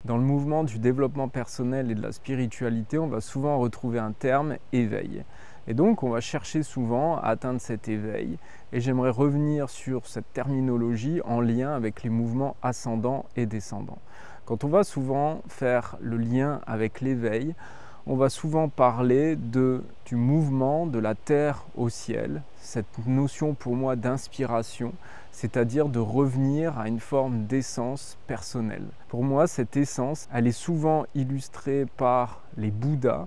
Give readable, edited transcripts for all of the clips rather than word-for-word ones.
Dans le mouvement du développement personnel et de la spiritualité, on va souvent retrouver un terme éveil. Et donc, on va chercher souvent à atteindre cet éveil. Et j'aimerais revenir sur cette terminologie en lien avec les mouvements ascendants et descendants. Quand on va souvent faire le lien avec l'éveil, on va souvent parler du mouvement de la terre au ciel, cette notion pour moi d'inspiration, c'est-à-dire de revenir à une forme d'essence personnelle. Pour moi, cette essence, elle est souvent illustrée par les Bouddhas,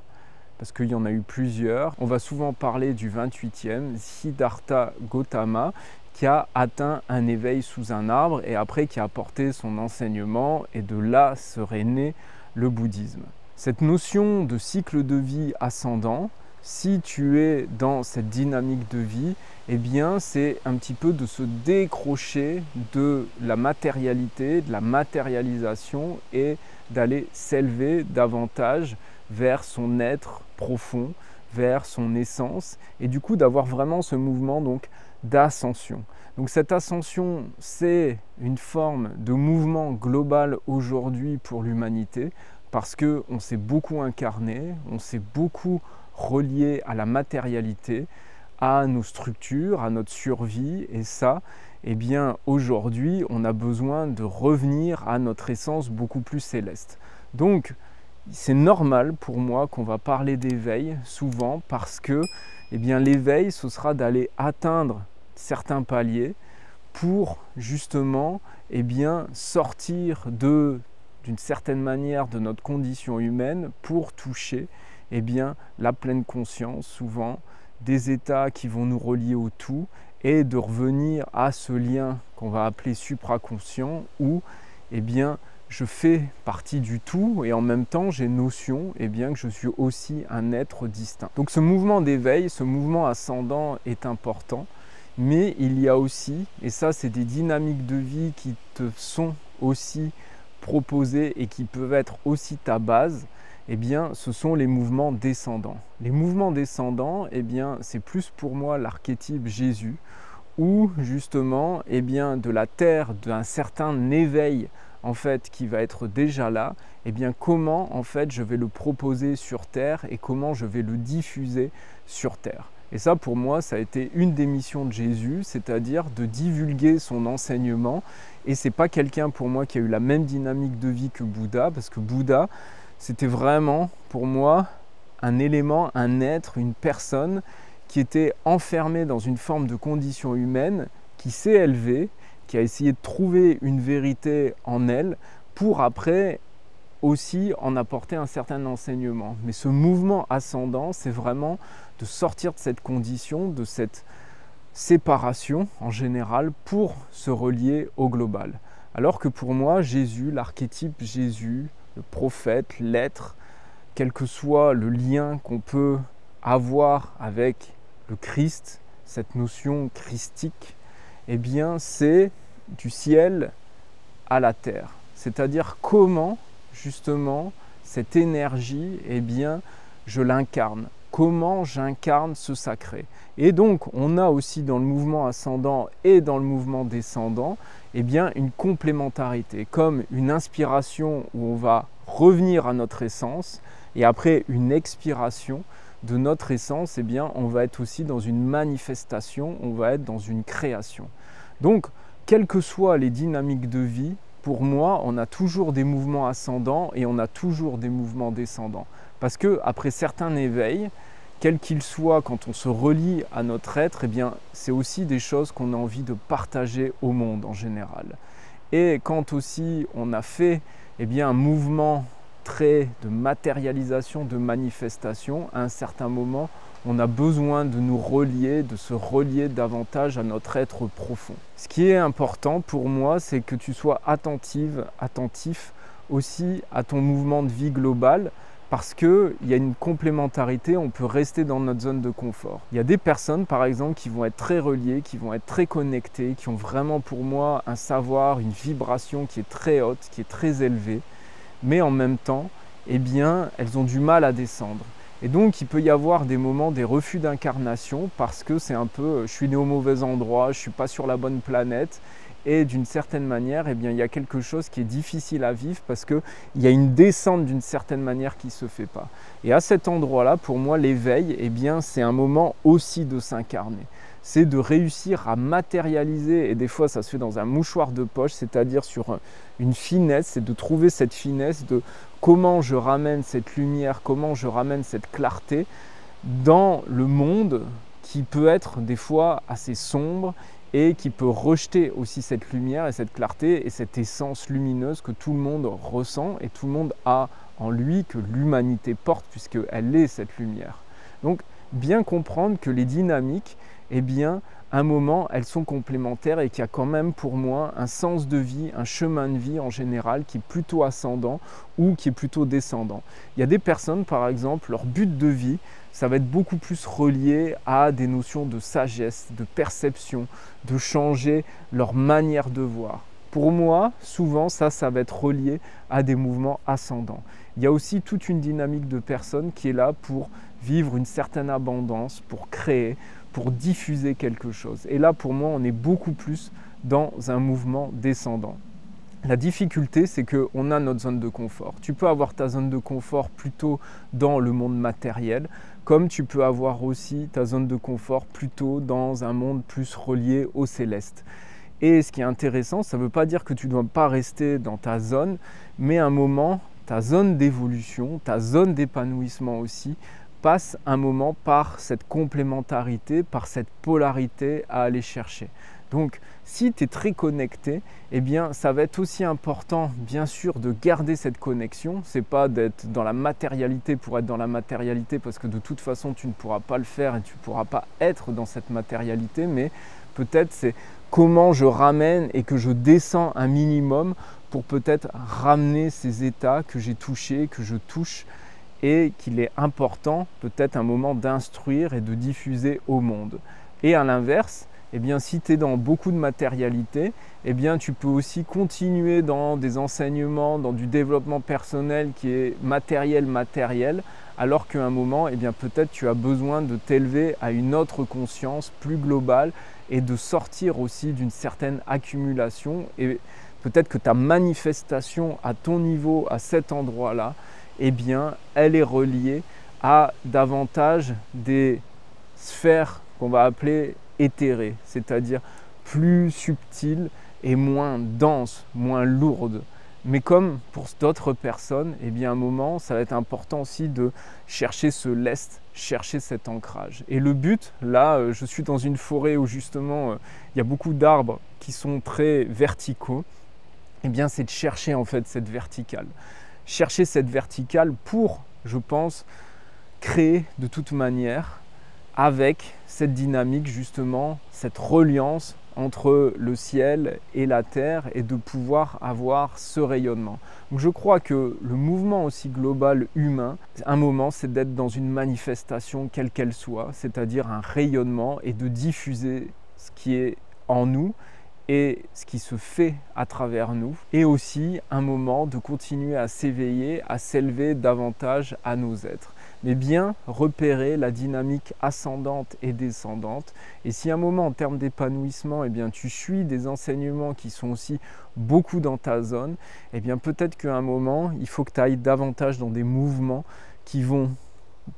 parce qu'il y en a eu plusieurs. On va souvent parler du 28e, Siddhartha Gautama, qui a atteint un éveil sous un arbre et après qui a apporté son enseignement, et de là serait né le bouddhisme. Cette notion de cycle de vie ascendant, si tu es dans cette dynamique de vie, eh bien c'est un petit peu de se décrocher de la matérialité, de la matérialisation et d'aller s'élever davantage vers son être profond, vers son essence et du coup d'avoir vraiment ce mouvement donc d'ascension. Donc cette ascension, c'est une forme de mouvement global aujourd'hui pour l'humanité parce qu'on s'est beaucoup incarné, on s'est beaucoup relié à la matérialité, à nos structures, à notre survie et ça, eh bien aujourd'hui, on a besoin de revenir à notre essence beaucoup plus céleste. Donc, c'est normal pour moi qu'on va parler d'éveil souvent parce que eh bien, l'éveil, ce sera d'aller atteindre certains paliers pour justement eh bien, sortir d'une certaine manière de notre condition humaine pour toucher eh bien, la pleine conscience, souvent des états qui vont nous relier au tout et de revenir à ce lien qu'on va appeler supraconscient où eh bien, je fais partie du tout et en même temps j'ai notion eh bien, que je suis aussi un être distinct. Donc ce mouvement d'éveil, ce mouvement ascendant est important, mais il y a aussi, et ça c'est des dynamiques de vie qui te sont aussi proposées et qui peuvent être aussi ta base, eh bien, ce sont les mouvements descendants. Les mouvements descendants, eh bien, c'est plus pour moi l'archétype Jésus, où justement, eh bien, de la terre, d'un certain éveil en fait, qui va être déjà là, eh bien, comment en fait je vais le proposer sur terre et comment je vais le diffuser sur terre. Et ça, pour moi, ça a été une des missions de Jésus, c'est-à-dire de divulguer son enseignement. Et c'est pas quelqu'un pour moi qui a eu la même dynamique de vie que Bouddha, parce que Bouddha, c'était vraiment pour moi un élément, un être, une personne qui était enfermée dans une forme de condition humaine, qui s'est élevée, qui a essayé de trouver une vérité en elle pour après aussi en apporter un certain enseignement. Mais ce mouvement ascendant, c'est vraiment de sortir de cette condition, de cette séparation en général pour se relier au global. Alors que pour moi, Jésus, l'archétype Jésus, le prophète, l'être, quel que soit le lien qu'on peut avoir avec le Christ, cette notion christique, eh bien c'est du ciel à la terre. C'est-à-dire comment justement cette énergie, eh bien je l'incarne. Comment j'incarne ce sacré. Et donc on a aussi dans le mouvement ascendant et dans le mouvement descendant eh bien, une complémentarité, comme une inspiration où on va revenir à notre essence et après une expiration de notre essence, eh bien, on va être aussi dans une manifestation, on va être dans une création. Donc, quelles que soient les dynamiques de vie, pour moi, on a toujours des mouvements ascendants et on a toujours des mouvements descendants. Parce qu'après certains éveils, quels qu'ils soient, quand on se relie à notre être, eh bien, c'est aussi des choses qu'on a envie de partager au monde en général. Et quand aussi on a fait eh bien, un mouvement très de matérialisation, de manifestation, à un certain moment, on a besoin de nous relier, de se relier davantage à notre être profond. Ce qui est important pour moi, c'est que tu sois attentif aussi à ton mouvement de vie global, parce qu'il y a une complémentarité, on peut rester dans notre zone de confort. Il y a des personnes, par exemple, qui vont être très reliées, qui vont être très connectées, qui ont vraiment pour moi un savoir, une vibration qui est très haute, qui est très élevée, mais en même temps, eh bien, elles ont du mal à descendre. Et donc, il peut y avoir des moments, des refus d'incarnation, parce que c'est un peu, je suis né au mauvais endroit, je ne suis pas sur la bonne planète, et d'une certaine manière, eh bien, il y a quelque chose qui est difficile à vivre parce qu'il y a une descente d'une certaine manière qui ne se fait pas. Et à cet endroit-là, pour moi, l'éveil, eh bien, c'est un moment aussi de s'incarner. C'est de réussir à matérialiser, et des fois ça se fait dans un mouchoir de poche, c'est-à-dire sur une finesse, c'est de trouver cette finesse de comment je ramène cette lumière, comment je ramène cette clarté dans le monde qui peut être des fois assez sombre et qui peut rejeter aussi cette lumière et cette clarté et cette essence lumineuse que tout le monde ressent et tout le monde a en lui, que l'humanité porte puisqu'elle est cette lumière. Donc bien comprendre que les dynamiques, eh bien, à un moment, elles sont complémentaires et qu'il y a quand même pour moi un sens de vie, un chemin de vie en général qui est plutôt ascendant ou qui est plutôt descendant. Il y a des personnes, par exemple, leur but de vie, ça va être beaucoup plus relié à des notions de sagesse, de perception, de changer leur manière de voir. Pour moi, souvent, ça va être relié à des mouvements ascendants. Il y a aussi toute une dynamique de personnes qui est là pour vivre une certaine abondance, pour créer, pour diffuser quelque chose. Et là, pour moi, on est beaucoup plus dans un mouvement descendant. La difficulté, c'est qu'on a notre zone de confort. Tu peux avoir ta zone de confort plutôt dans le monde matériel, comme tu peux avoir aussi ta zone de confort plutôt dans un monde plus relié au céleste. Et ce qui est intéressant, ça ne veut pas dire que tu ne dois pas rester dans ta zone, mais à un moment, ta zone d'évolution, ta zone d'épanouissement aussi, passe un moment par cette complémentarité, par cette polarité à aller chercher. Donc, si tu es très connecté, eh bien, ça va être aussi important, bien sûr, de garder cette connexion. Ce n'est pas d'être dans la matérialité pour être dans la matérialité, parce que de toute façon, tu ne pourras pas le faire et tu ne pourras pas être dans cette matérialité, mais peut-être c'est comment je ramène et que je descends un minimum pour peut-être ramener ces états que j'ai touchés, que je touche, et qu'il est important peut-être un moment d'instruire et de diffuser au monde. Et à l'inverse, eh bien, si tu es dans beaucoup de matérialité, eh bien, tu peux aussi continuer dans des enseignements, dans du développement personnel qui est matériel, alors qu'à un moment, eh bien, peut-être tu as besoin de t'élever à une autre conscience plus globale et de sortir aussi d'une certaine accumulation. Et peut-être que ta manifestation à ton niveau, à cet endroit-là, eh bien, elle est reliée à davantage des sphères qu'on va appeler éthérées, c'est-à-dire plus subtiles et moins denses, moins lourdes. Mais comme pour d'autres personnes, eh bien, à un moment, ça va être important aussi de chercher ce lest, chercher cet ancrage. Et le but, là, je suis dans une forêt où justement, il y a beaucoup d'arbres qui sont très verticaux, eh bien, c'est de chercher en fait cette verticale. Chercher cette verticale pour, je pense, créer de toute manière avec cette dynamique justement, cette reliance entre le ciel et la terre et de pouvoir avoir ce rayonnement. Donc je crois que le mouvement aussi global humain, un moment, c'est d'être dans une manifestation quelle qu'elle soit, c'est-à-dire un rayonnement et de diffuser ce qui est en nous et ce qui se fait à travers nous, et aussi un moment de continuer à s'éveiller, à s'élever davantage à nos êtres. Mais bien repérer la dynamique ascendante et descendante. Et si à un moment, en termes d'épanouissement, eh bien, tu suis des enseignements qui sont aussi beaucoup dans ta zone, eh bien, peut-être qu'à un moment, il faut que tu ailles davantage dans des mouvements qui vont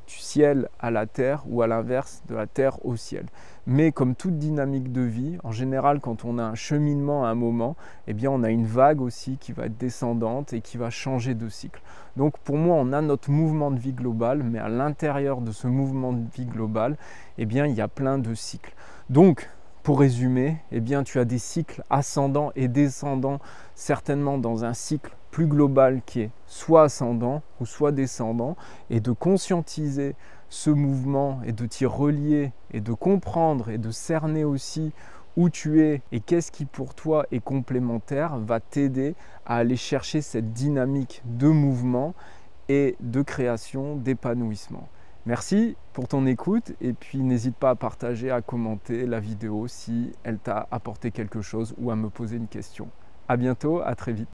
du ciel à la terre ou à l'inverse de la terre au ciel. Mais comme toute dynamique de vie, en général quand on a un cheminement à un moment, eh bien on a une vague aussi qui va être descendante et qui va changer de cycle. Donc pour moi on a notre mouvement de vie global, mais à l'intérieur de ce mouvement de vie global, eh bien il y a plein de cycles. Donc pour résumer, eh bien tu as des cycles ascendants et descendants, certainement dans un cycle plus global qui est soit ascendant ou soit descendant, et de conscientiser ce mouvement et de t'y relier et de comprendre et de cerner aussi où tu es et qu'est-ce qui pour toi est complémentaire va t'aider à aller chercher cette dynamique de mouvement et de création, d'épanouissement. Merci pour ton écoute et puis n'hésite pas à partager, à commenter la vidéo si elle t'a apporté quelque chose ou à me poser une question. À bientôt, à très vite.